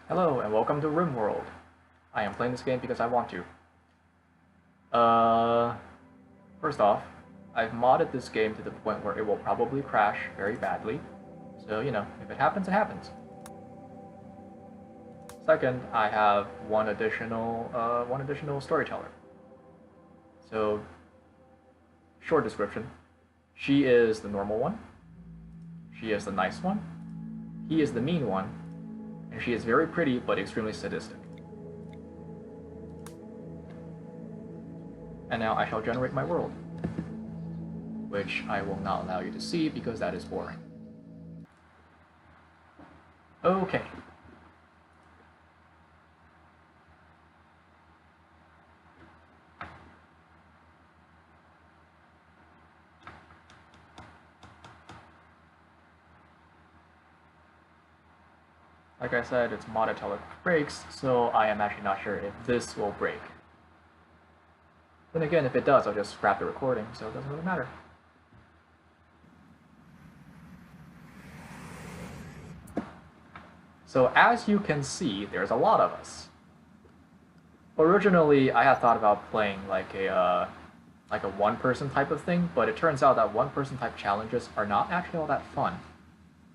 Hello and welcome to Rimworld. I am playing this game because I want to. First off, I've modded this game to the point where it will probably crash very badly. So, if it happens, it happens. Second, I have one additional storyteller. So, short description. She is the normal one. She is the nice one. He is the mean one. And she is very pretty but extremely sadistic. And now I shall generate my world, which I will not allow you to see because that is boring. Okay. Like I said, it's modded till it breaks, so I am actually not sure if this will break. Then again, if it does, I'll just scrap the recording, so it doesn't really matter. So as you can see, there's a lot of us. Originally, I had thought about playing like a one-person type of thing, but it turns out that one-person type challenges are not actually all that fun.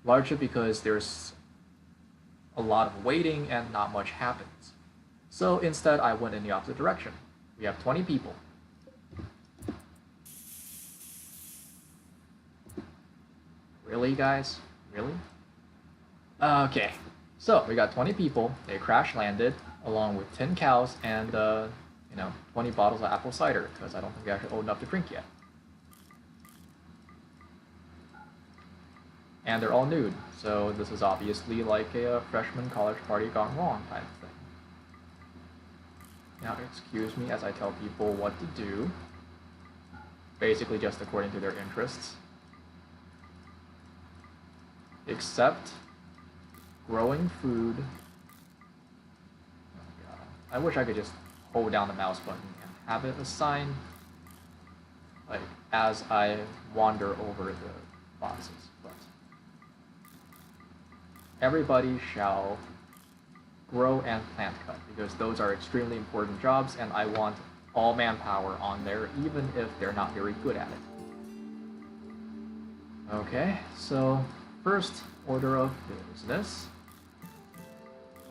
Largely because there's a lot of waiting and not much happens. So instead, I went in the opposite direction. We have 20 people. Really, guys? Really? Okay. So, we got 20 people. They crash landed, along with 10 cows and, 20 bottles of apple cider, because I don't think they're actually old enough to drink yet. And they're all nude, so this is obviously like a freshman college party gone wrong type of thing. Now, excuse me as I tell people what to do, basically just according to their interests. Except growing food. Oh god. I wish I could just hold down the mouse button and have it assign like as I wander over the boxes. But everybody shall grow and plant cut because those are extremely important jobs and I want all manpower on there even if they're not very good at it. Okay, so first order of business.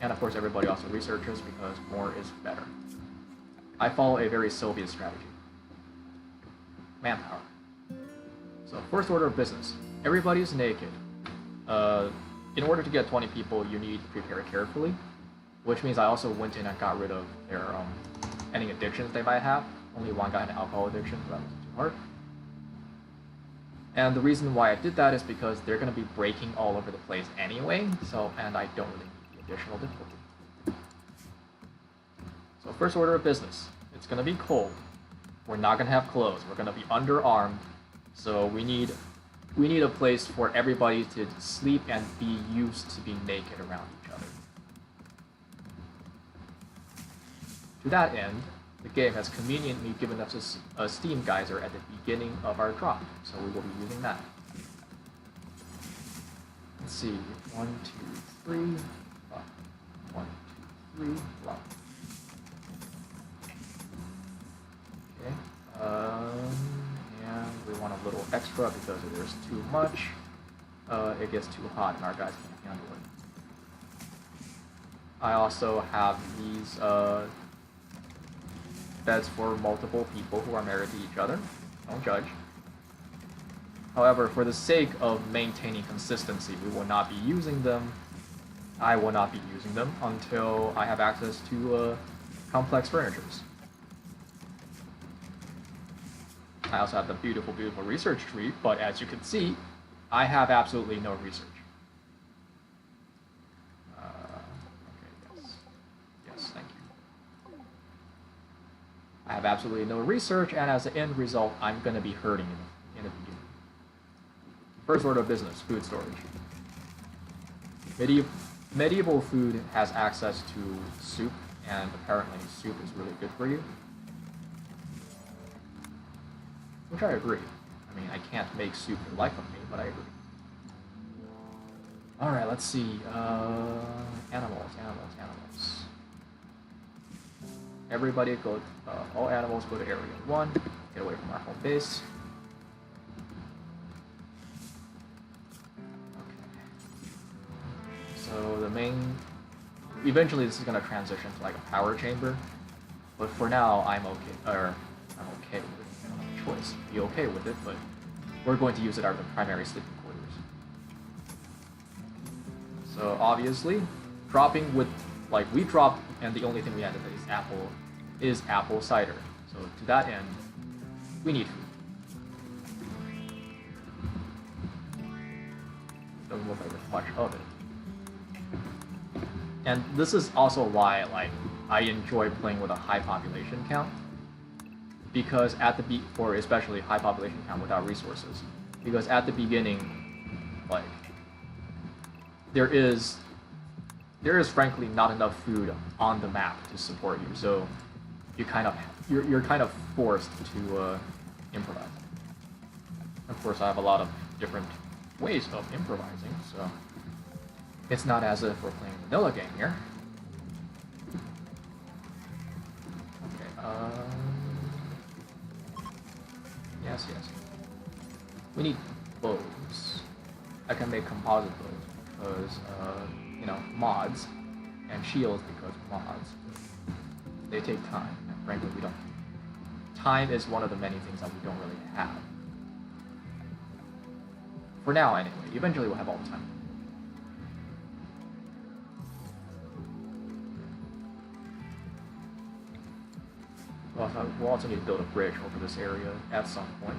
And of course everybody also researches because more is better. I follow a very Soviet strategy. Manpower. So first order of business. Everybody's naked. In order to get 20 people, you need to prepare carefully, which means I also went in and got rid of their any addictions they might have. Only one guy had an alcohol addiction, so that wasn't too hard. And the reason why I did that is because they're going to be breaking all over the place anyway, and I don't really need the additional difficulty. So first order of business, it's going to be cold. We're not going to have clothes. We're going to be underarmed, so we need a place for everybody to sleep and be used to being naked around each other. To that end, the game has conveniently given us a steam geyser at the beginning of our drop, so we will be using that. Let's see, 1, 2, 3, drop. 1, 2, 3, drop. Okay, and we want a little extra because if there's too much, it gets too hot and our guys can't handle it. I also have these beds for multiple people who are married to each other. Don't judge. However, for the sake of maintaining consistency, we will not be using them. I will not be using them until I have access to complex furnitures. I also have the beautiful, beautiful research tree, but as you can see, I have absolutely no research. I have absolutely no research, and as an end result, I'm going to be hurting in the beginning. First order of business, food storage. Medieval food has access to soup, and apparently soup is really good for you. Which I agree. I mean, I can't make soup for the life of me, but I agree. Alright, let's see. Animals. Everybody go, all animals go to area 1. Get away from our home base. Okay. So the main... Eventually this is going to transition to like a power chamber. But for now, I'm okay with it. I don't have a choice. Be okay with it, but we're going to use it as the primary sleeping quarters. So obviously, dropping with, like, we dropped, and the only thing we had today is apple cider. So to that end, we need food. Doesn't look like there's much of it. And this is also why, like, I enjoy playing with a high population count, because at the or especially high population count without resources, because at the beginning, like, there is frankly not enough food on the map to support you, so you're kind of forced to improvise. Of course, I have a lot of different ways of improvising, so it's not as if we're playing a vanilla game here. Yes. We need bows. I can make composite bows because, you know, mods, and shields because mods. They take time, and frankly, we don't. Time is one of the many things that we don't really have. For now, anyway. Eventually, we'll have all the time. We'll also need to build a bridge over this area at some point.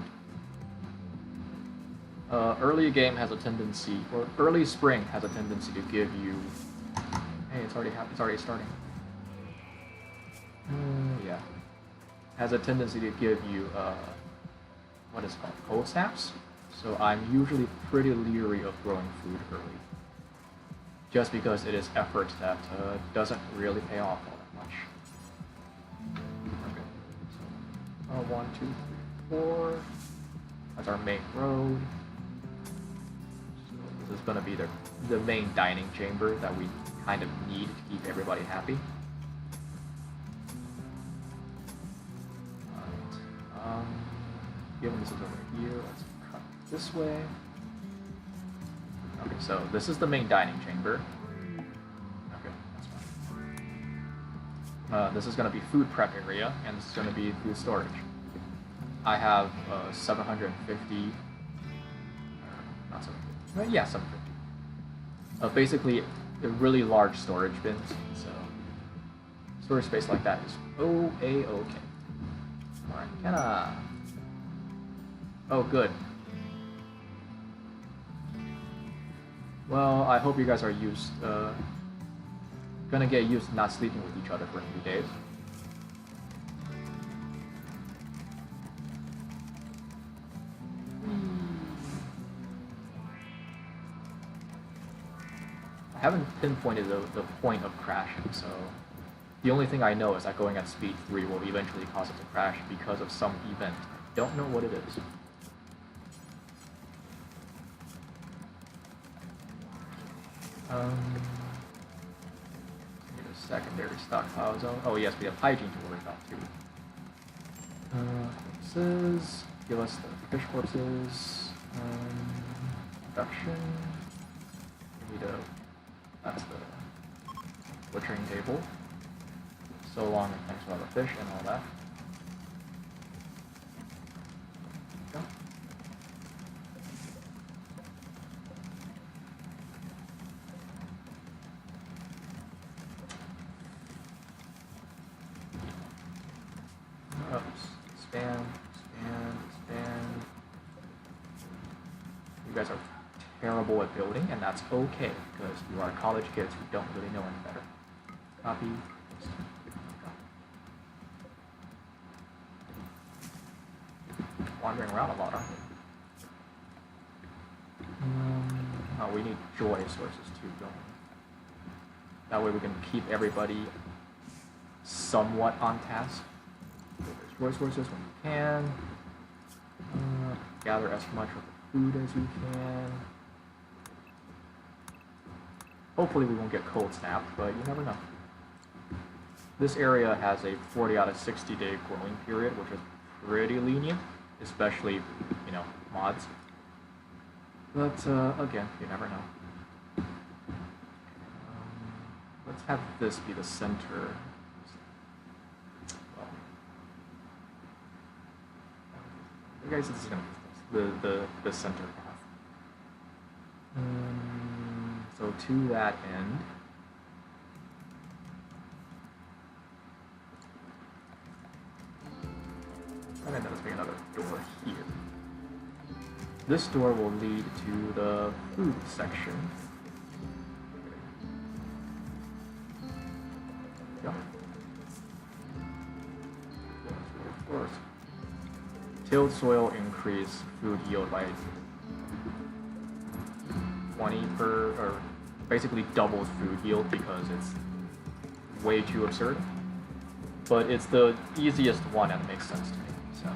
Early game has a tendency, or early spring has a tendency to give you... Hey, it's already starting. Yeah. Has a tendency to give you, what is it called? Cold snaps? So I'm usually pretty leery of growing food early. Just because it is effort that doesn't really pay off all that much. 1, 2, 3, 4. That's our main road. So this is going to be the main dining chamber that we kind of need to keep everybody happy. Alright. Given this is over here, let's cut this way. Okay, so this is the main dining chamber. Okay, that's fine. This is going to be food prep area, and this is going to be food storage. I have 750, not 750, yeah, 750. Basically, they're really large storage bins, so storage space like that is okay. Alright, oh, good. Well, I hope you guys are gonna get used to not sleeping with each other for a few days. I haven't pinpointed the point of crashing, so the only thing I know is that going at speed 3 will eventually cause it to crash because of some event. I don't know what it is. Need a secondary stockpile zone. Oh yes, we have hygiene to worry about too. Corpses. Give us the fish corpses. Production. We need a... That's the butchering table. So long, and thanks for all the fish and all that. Go. Oops. Expand. You guys are terrible at building, and that's okay, because you are college kids who don't really know any better. Copy. Wandering around a lot, aren't we? Oh, we need joy sources too, don't we? That way we can keep everybody somewhat on task. Joy sources when you can. Gather as much of the food as you can. Hopefully we won't get cold snapped, but you never know. This area has a 40 out of 60 day growing period, which is pretty lenient, especially, you know, mods. But again, you never know. Let's have this be the center. Well, I guess this is gonna be the center path. So to that end. And then there's another door here. This door will lead to the food section. Yeah. Of course. Tilled soil increase food yield by 20 per, or basically doubles food yield because it's way too absurd. But it's the easiest one and it makes sense to me. So,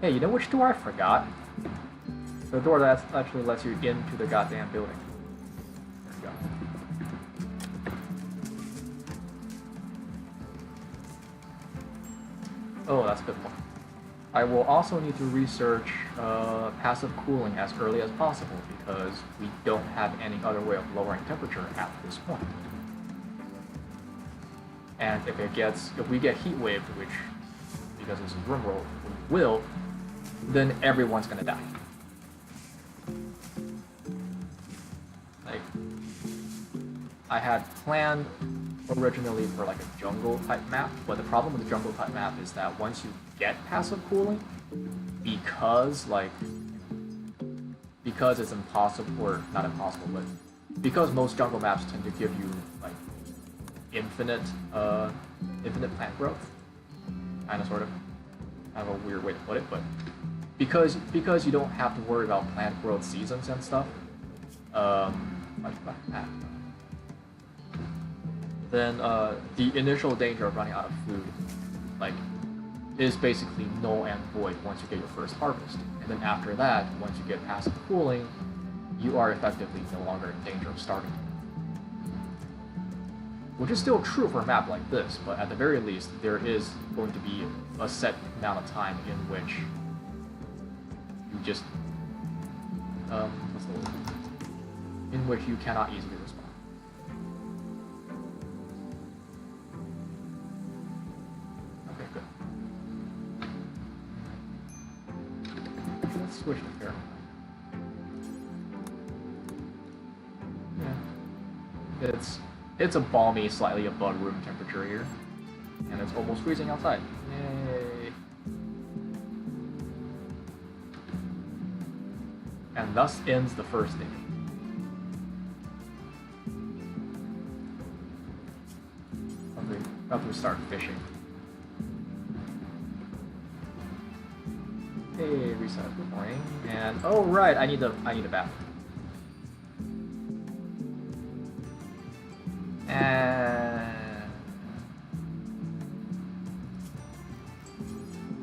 hey, you know which door I forgot? The door that actually lets you into the goddamn building. There we go. Oh, that's a good one. I will also need to research passive cooling as early as possible because we don't have any other way of lowering temperature at this point. And if we get heat waved, which, because it's a Rimworld, we will, then everyone's gonna die. Like, I had planned originally for like a jungle type map, but the problem with the jungle type map is that once you get passive cooling, because it's impossible, or not impossible, but because most jungle maps tend to give you like infinite plant growth, kind of a weird way to put it, but because you don't have to worry about plant growth seasons and stuff, then the initial danger of running out of food, like, is basically null and void once you get your first harvest, and then after that, once you get passive cooling, you are effectively no longer in danger of starving. Which is still true for a map like this, but at the very least, there is going to be a set amount of time in which you just, what's the word? In which you cannot easily respond. Okay, good. Let's switch to Fahrenheit. Yeah. It's a balmy, slightly above room temperature here, and it's almost freezing outside. Yay! And thus ends the first day. About to start fishing. Hey, reset. Good morning. And oh right, I need a bath. And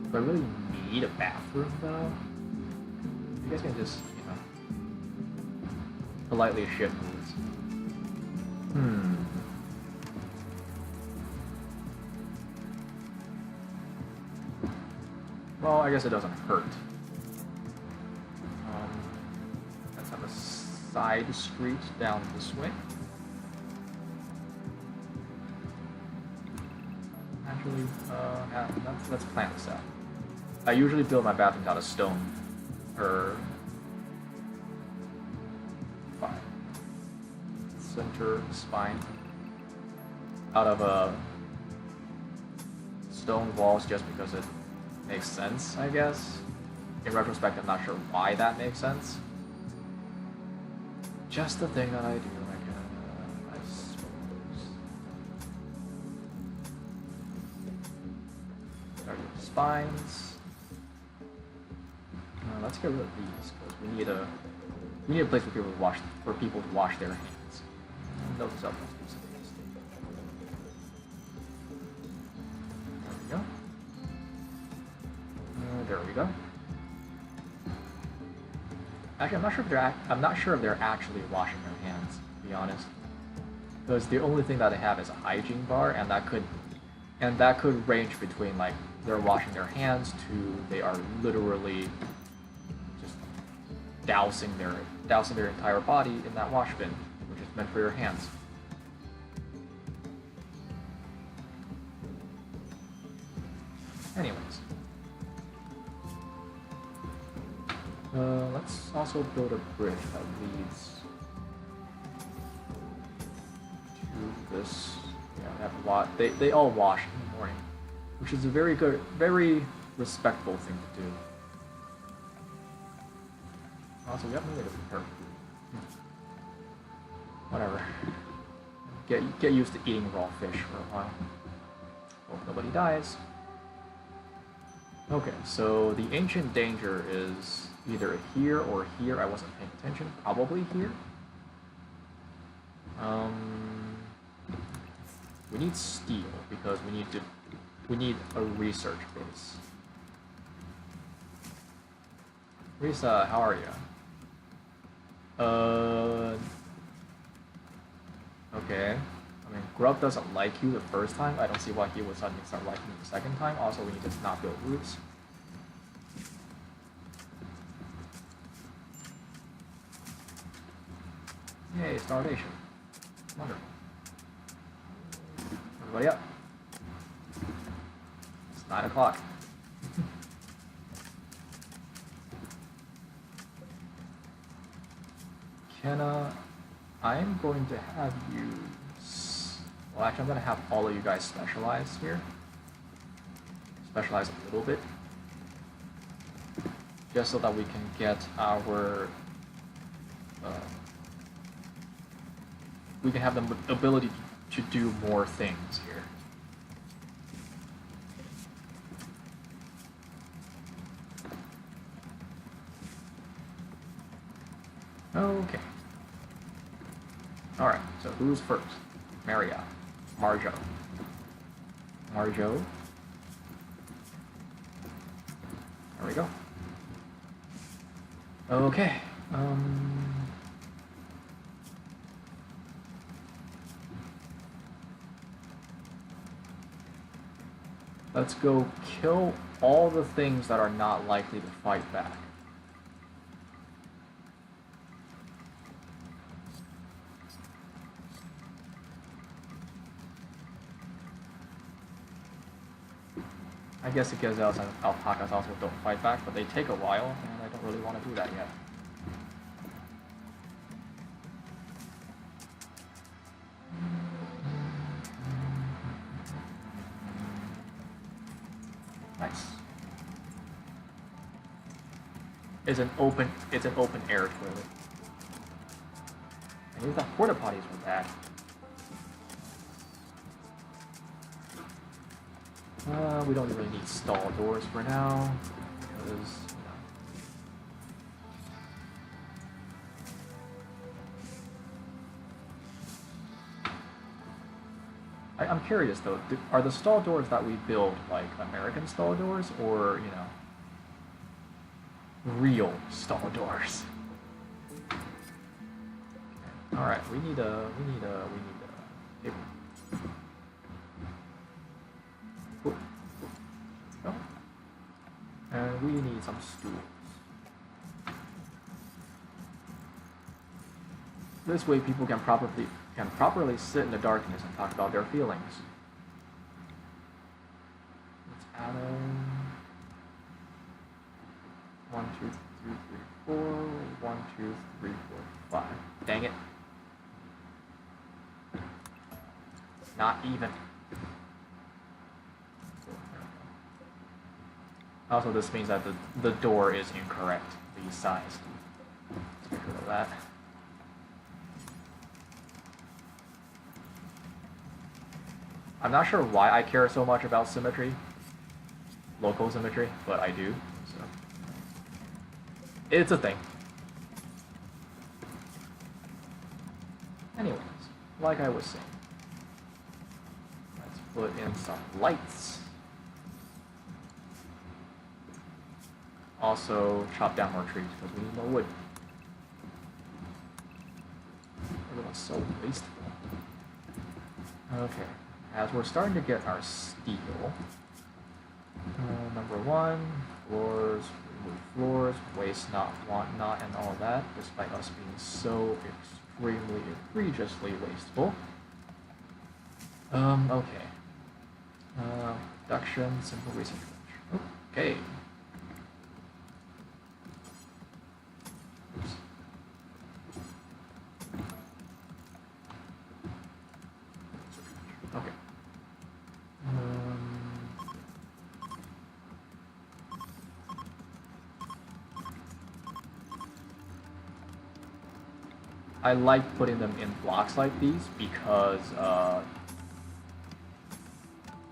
do I really need a bathroom though? You guys can just, you know, politely shift moods. Well, I guess it doesn't hurt. Let's have a side street down this way. Actually, let's plan this out. I usually build my bathrooms out of stone, or center spine, out of stone walls, just because it makes sense, I guess. In retrospect, I'm not sure why that makes sense. Just the thing that I do, I suppose. There are the spines. Let's get rid of these because we need a place for people to wash their hands. Those up. There we go. Actually, I'm not sure if they're actually washing their hands, to be honest. Because the only thing that they have is a hygiene bar, and that could range between like they're washing their hands to they are literally just dousing their entire body in that wash bin, which is meant for your hands. Anyways. Let's also build a bridge that leads to this. Yeah, they have a lot. They all wash in the morning, which is a very good, very respectful thing to do. Also, we have no way to prepare food. Whatever. Get used to eating raw fish for a while. Hope nobody dies. Okay, so the ancient danger is either here or here. I wasn't paying attention. Probably here. We need steel because we need a research base. Risa, how are you? Okay. I mean, Grub doesn't like you the first time. I don't see why he would suddenly start liking you the second time. Also, we need to not build roofs. Yay, starvation. Wonderful. Everybody up. It's 9 o'clock. Kenna, I'm going to have you... Well, actually, I'm going to have all of you guys specialize here. Specialize a little bit. Just so that we can get our... we can have the ability to do more things here. Okay. Alright, so who's first? Maria. Marjo. Marjo. There we go. Okay. Let's go kill all the things that are not likely to fight back. I guess the gazelles and alpacas also don't fight back, but they take a while, and I don't really want to do that yet. Nice. It's an open air toilet. I knew that porta potties were bad. We don't really need stall doors for now, because, I'm curious though, are the stall doors that we build like American stall doors, or, real stall doors? Okay. Alright, we need a table. Oh. And we need some stools. This way people can properly sit in the darkness and talk about their feelings. Let's add 1, 2, 3, 4, 1, 2, 3, 4, 5. Dang it. Not even. Also, this means that the door is incorrectly sized. Let's get rid of that. I'm not sure why I care so much about symmetry, local symmetry, but I do, so. It's a thing. Anyways, like I was saying, let's put in some lights. Also, chop down more trees because we need more wood. so wasteful. Okay, as we're starting to get our steel, number one, floors, remove floors, waste not, want not, and all that, despite us being so extremely egregiously wasteful. Okay. Production, simple research. Okay. Oops. Okay. I like putting them in blocks like these because,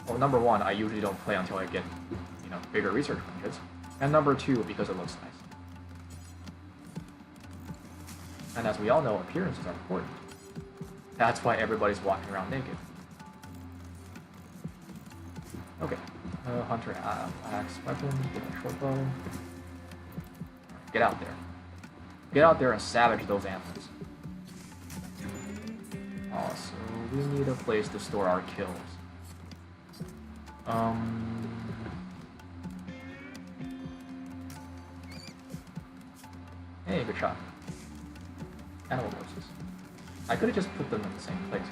well, number one, I usually don't play until I get, you know, bigger research budgets, and number two, because it looks nice. And as we all know, appearances are important. That's why everybody's walking around naked. Okay, hunter axe weapon, get a short bow. Get out there. Get out there and savage those animals. Also, we need a place to store our kills. Hey, good shot. Animal corpses. I could have just put them in the same place.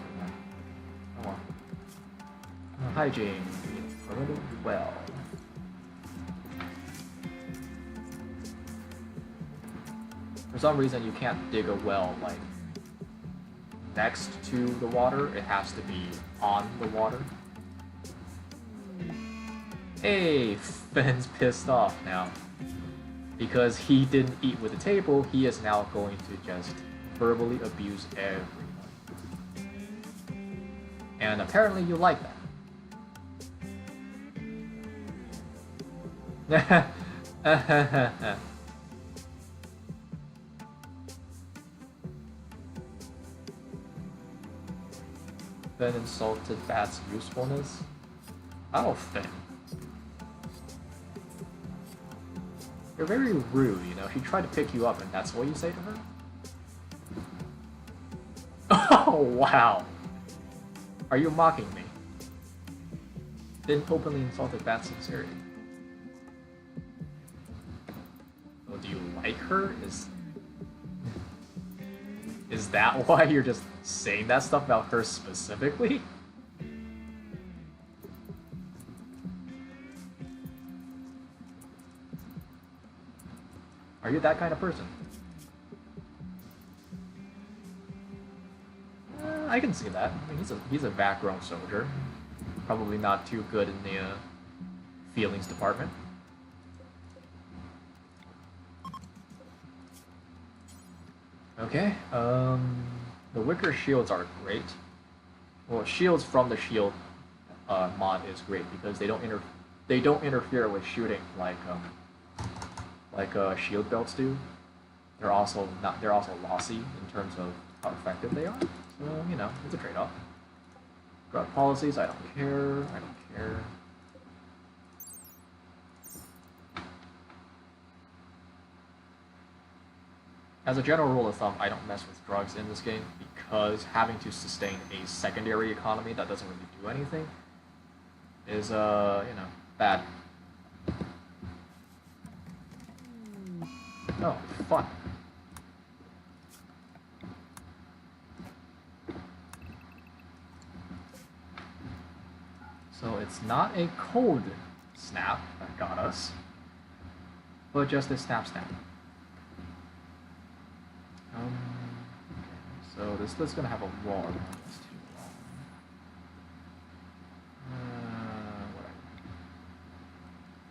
Oh well. Hygiene. A little well. For some reason, you can't dig a well like next to the water. It has to be on the water. Hey, Finn's pissed off now. Because he didn't eat with the table, he is now going to just verbally abuse everyone. And apparently you like that. Finn insulted Bat's usefulness? Oh, Finn. You're very rude, you know. She tried to pick you up and that's what you say to her? Oh, wow. Are you mocking me? Finn openly insulted Bat's sincerity. Oh, do you like her? Is that why you're just saying that stuff about her specifically? Are you that kind of person? I can see that. I mean, he's a background soldier. Probably not too good in the feelings department. Okay, the wicker shields are great. Well, shields from the shield mod is great because they don't interfere with shooting like shield belts do. They're also lossy in terms of how effective they are. So you know, it's a trade-off. Drug policies, I don't care. As a general rule of thumb, I don't mess with drugs in this game because having to sustain a secondary economy that doesn't really do anything is, you know, bad. Oh, fun. So it's not a cold snap that got us, but just a snap. So this is gonna have a wall around this too.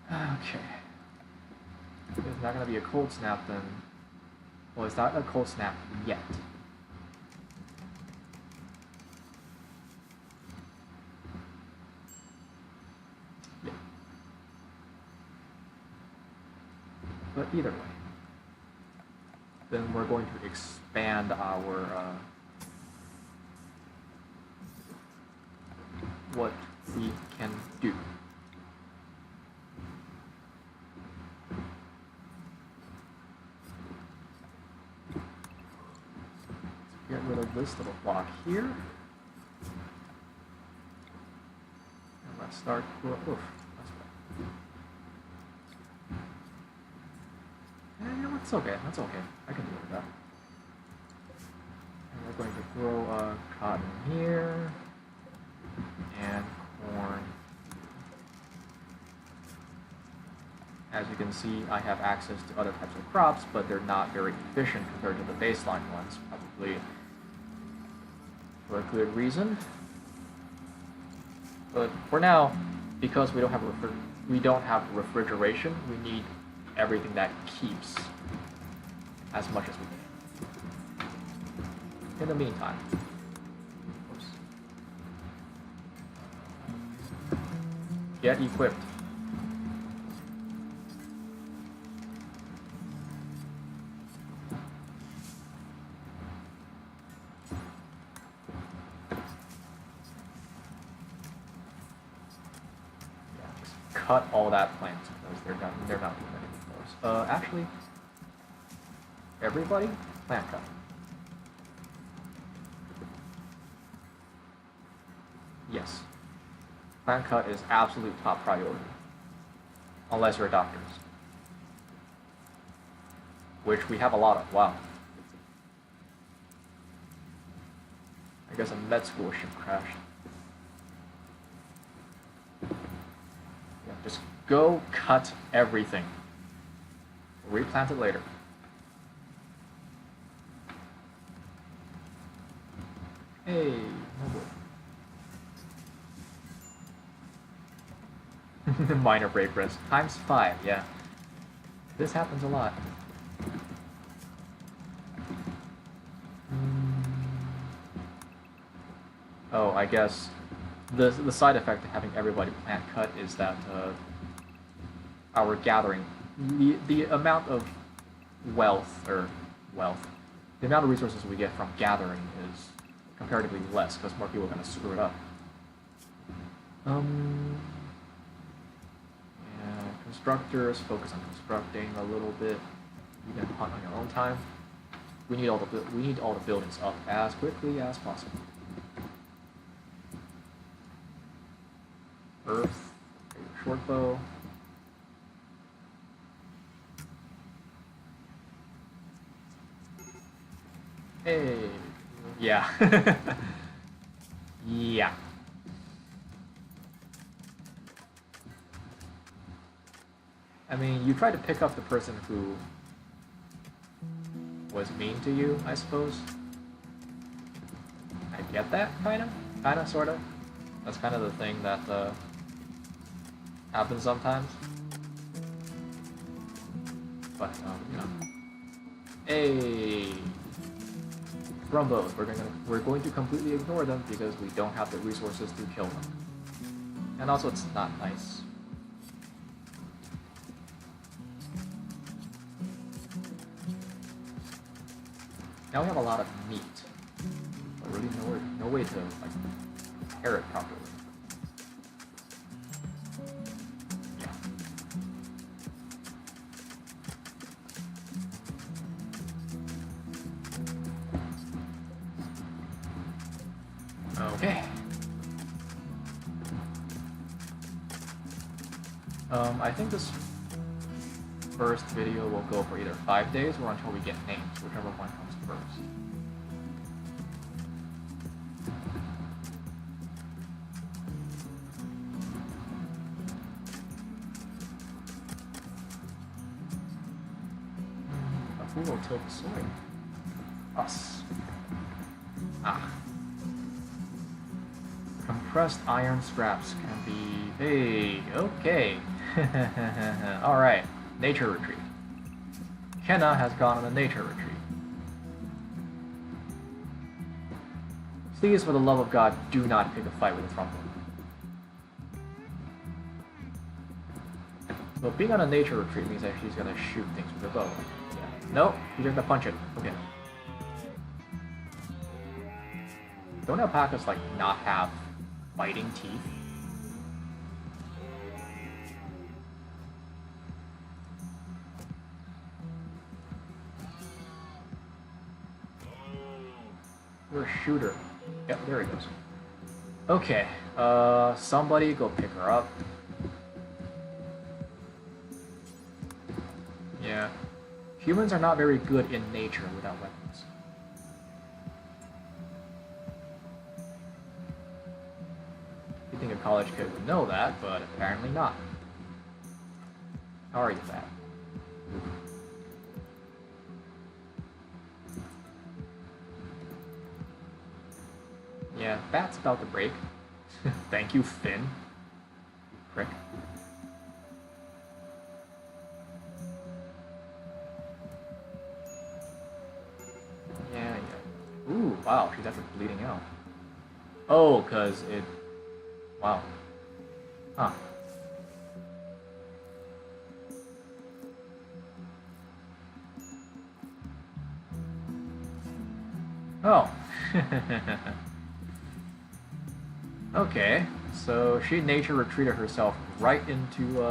Whatever. Okay. If it's not gonna be a cold snap, then well, it's not a cold snap yet. Yeah. But either way. Then we're going to expand our what we can do. Let's get rid of this little block here. And let's start. Oof, that's bad. And you know, it's okay. That's okay. I can deal with that. And we're going to grow cotton here and corn. As you can see, I have access to other types of crops, but they're not very efficient compared to the baseline ones, probably for a good reason. But for now, because we don't have refrigeration, we need everything that keeps as much as we can. In the meantime, get equipped. Cut all that plant because they're not doing anything for us. Actually, everybody, plant cut. Yes, plant cut is absolute top priority, unless you're doctors, which we have a lot of. Wow. I guess a med school ship crashed. Just go cut everything. Replant it later. Hey, no minor break rest. Times 5, yeah. This happens a lot. Oh, I guess the side effect of having everybody plant cut is that our gathering, the amount of the amount of resources we get from gathering is comparatively less because more people are going to screw it up. Yeah, constructors focus on constructing a little bit. You can hunt on your own time. We need all the buildings up as quickly as possible. Earth, short bow. Hey, yeah, yeah. I mean, you try to pick up the person who was mean to you, I suppose. I get that, kind of, sort of. That's kind of the thing that happens sometimes. But you know, hey, Rumbos, we're going to completely ignore them because we don't have the resources to kill them, and also it's not nice. Now we have a lot of meat, but really no way to like prepare it properly. Okay. I think this first video will go for either 5 days or until we get names, whichever one comes first. Who will tilt the soil? Us. Ah. Compressed iron scraps can be... Hey, okay. Alright, nature retreat. Kenna has gone on a nature retreat. Please, for the love of God, do not pick a fight with a Trump. Well, being on a nature retreat means that she's gonna shoot things with her bow. Yeah. Nope, she's gonna punch it. Okay. Don't alpacas, like, not have fighting teeth? You're a shooter. Yep, there he goes. Okay, somebody go pick her up. Yeah. Humans are not very good in nature without weapons. You'd think a college kid would know that, but apparently not. How are you, Bat? Yeah, Bat's about to break. Thank you, Finn. You prick. Yeah. Ooh, wow, she's actually bleeding out. Oh, because it... Wow. Huh. Oh. Okay, so she nature retreated herself right into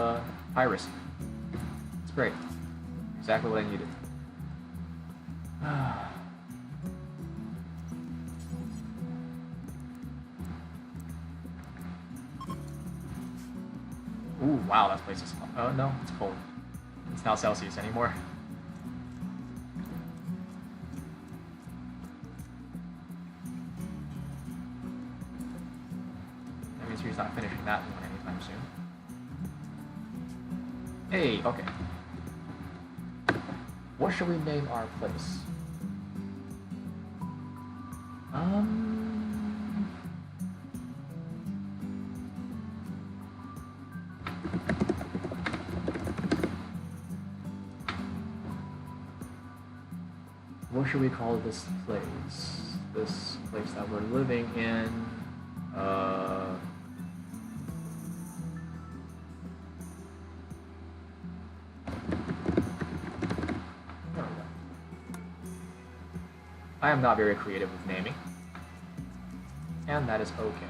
piracy. It's great. Exactly what I needed. Ooh, wow, that place is hot. Oh, no, it's cold. It's not Celsius anymore. That means she's not finishing that one anytime soon. Hey, okay. What should we name our place? What should we call this place? This place that we're living in, I am not very creative with naming, and that is okay.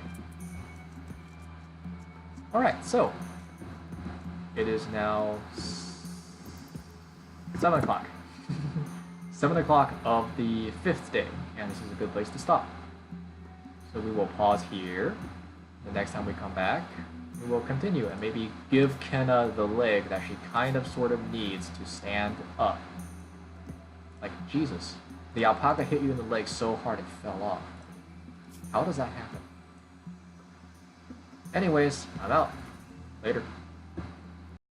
Alright, so, it is now 7 o'clock. 7 o'clock of the 5th day, and this is a good place to stop. So we will pause here. The next time we come back, we will continue and maybe give Kenna the leg that she kind of sort of needs to stand up. Like, Jesus. The alpaca hit you in the leg so hard it fell off. How does that happen? Anyways, I'm out. Later.